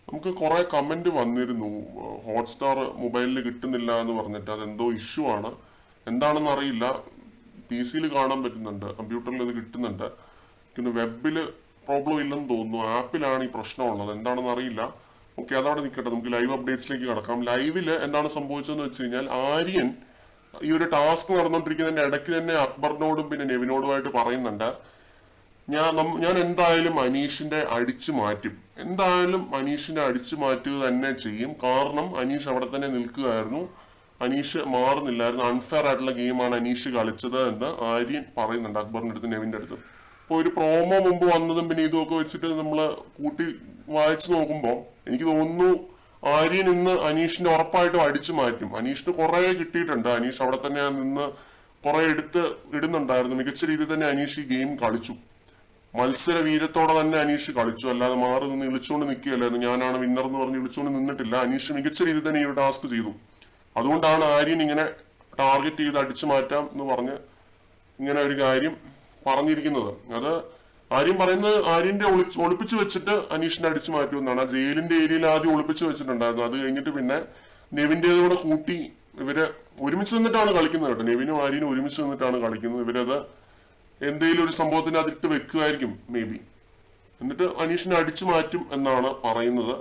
നമുക്ക് കുറെ കമന്റ് വന്നിരുന്നു, ഹോട്ട്സ്റ്റാർ മൊബൈലിൽ കിട്ടുന്നില്ല എന്ന് പറഞ്ഞിട്ട്. അതെന്തോ ഇഷ്യൂ ആണ്, എന്താണെന്ന് അറിയില്ല. PC-യിൽ കാണാൻ പറ്റുന്നുണ്ട്, കമ്പ്യൂട്ടറിൽ ഇത് കിട്ടുന്നുണ്ട്. പിന്നെ വെബില് പ്രോബ്ലം ഇല്ലെന്ന് തോന്നുന്നു, ആപ്പിലാണ് ഈ പ്രശ്നമുള്ളത്, എന്താണെന്ന് അറിയില്ല. ഓക്കെ, അതവിടെ നിൽക്കട്ടെ, നമുക്ക് ലൈവ് അപ്ഡേറ്റ്സിലേക്ക് കടക്കാം. ലൈവില് എന്താണ് സംഭവിച്ചതെന്ന് വെച്ച് കഴിഞ്ഞാൽ, ആര്യൻ ഈ ഒരു ടാസ്ക് നടന്നുകൊണ്ടിരിക്കുന്നതിന്റെ ഇടയ്ക്ക് തന്നെ അക്ബറിനോടും പിന്നെ നെവിനോടുമായിട്ട് പറയുന്നുണ്ട്, ഞാൻ എന്തായാലും അനീഷിന്റെ അടിച്ചു മാറ്റും, എന്തായാലും അനീഷിന്റെ അടിച്ചു മാറ്റുക തന്നെ ചെയ്യും. കാരണം അനീഷ് അവിടെ തന്നെ നിൽക്കുകയായിരുന്നു, അനീഷ് മാറുന്നില്ലായിരുന്നു, അൺഫെയർ ആയിട്ടുള്ള ഗെയിമാണ് അനീഷ് കളിച്ചത് എന്ന് ആര്യൻ പറയുന്നുണ്ട് അക്ബറിന്റെ അടുത്ത്, നെവിന്റെ അടുത്ത്. ഇപ്പൊ ഒരു പ്രോമോ മുമ്പ് വന്നതും പിന്നെ ഇതുമൊക്കെ വെച്ചിട്ട് നമ്മള് കൂട്ടി വായിച്ചു നോക്കുമ്പോൾ എനിക്ക് തോന്നുന്നു ആര്യൻ ഇന്ന് അനീഷിന്റെ ഉറപ്പായിട്ടും അടിച്ചു മാറ്റും. അനീഷിന് കുറെ കിട്ടിയിട്ടുണ്ട്, അനീഷ് അവിടെ തന്നെ നിന്ന് കുറെ എടുത്ത് ഇടുന്നുണ്ടായിരുന്നു. മികച്ച രീതിയിൽ തന്നെ അനീഷ് ഈ ഗെയിം കളിച്ചു, മത്സര വീരത്തോടെ തന്നെ അനീഷ് കളിച്ചു, അല്ലാതെ മാറി നിന്ന് വിളിച്ചുകൊണ്ട് നിൽക്കുകയല്ലായിരുന്നു. ഞാനാണ് വിന്നർ എന്ന് പറഞ്ഞ് വിളിച്ചുകൊണ്ട് നിന്നിട്ടില്ല. അനീഷ് മികച്ച രീതിയിൽ തന്നെ ഈ ഒരു ടാസ്ക് ചെയ്തു. അതുകൊണ്ടാണ് ആര്യൻ ഇങ്ങനെ ടാർഗറ്റ് ചെയ്ത് അടിച്ചു മാറ്റാം എന്ന് പറഞ്ഞ് ഇങ്ങനെ ഒരു കാര്യം പറഞ്ഞിരിക്കുന്നത്. അത് ആര്യൻ പറയുന്നത് ആര്യന്റെ ഒളിപ്പിച്ചു വെച്ചിട്ട് അനീഷിനെ അടിച്ചു മാറ്റുമെന്നാണ്. ആ ജയിലിന്റെ ഏരിയയിൽ ആദ്യം ഒളിപ്പിച്ചു വെച്ചിട്ടുണ്ടായിരുന്നു, അത് കഴിഞ്ഞിട്ട് പിന്നെ നെവിന്റേത് കൂടെ കൂട്ടി ഇവര് ഒരുമിച്ച് നിന്നിട്ടാണ് കളിക്കുന്നത് കേട്ടോ. നെവിനും ആര്യനും ഒരുമിച്ച് നിന്നിട്ടാണ് കളിക്കുന്നത്. ഇവരത് എന്തെങ്കിലും ഒരു സംഭവത്തിന് അതിട്ട് വെക്കുമായിരിക്കും മേ ബി, എന്നിട്ട് അനീഷിനെ അടിച്ചു മാറ്റും എന്നാണ് പറയുന്നത്.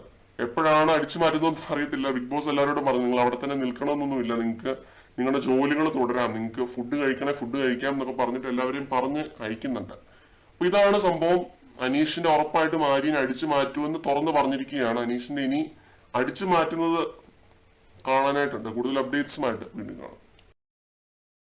എപ്പോഴാണ് അടിച്ചു മാറ്റുന്നതെന്ന് അറിയത്തില്ല. ബിഗ് ബോസ് എല്ലാവരോടും പറഞ്ഞു, നിങ്ങൾ അവിടെ തന്നെ നിൽക്കണമെന്നൊന്നുമില്ല, നിങ്ങൾക്ക് നിങ്ങളുടെ ജോലികൾ തുടരാം, നിങ്ങൾക്ക് ഫുഡ് കഴിക്കണേ ഫുഡ് കഴിക്കാം എന്നൊക്കെ പറഞ്ഞിട്ട് എല്ലാവരെയും പറഞ്ഞ് അയക്കുന്നുണ്ട്. അപ്പൊ ഇതാണ് സംഭവം. അനീഷിന്റെ ഉറപ്പായിട്ടും ആര്യൻ അടിച്ചു മാറ്റുമെന്ന് തുറന്ന് പറഞ്ഞിരിക്കുകയാണ്. അനീഷിന്റെ ഇനി അടിച്ചു മാറ്റുന്നത് കാണാനായിട്ടുണ്ട്. കൂടുതൽ അപ്ഡേറ്റ്സുമായിട്ട് വീണ്ടും കാണാം.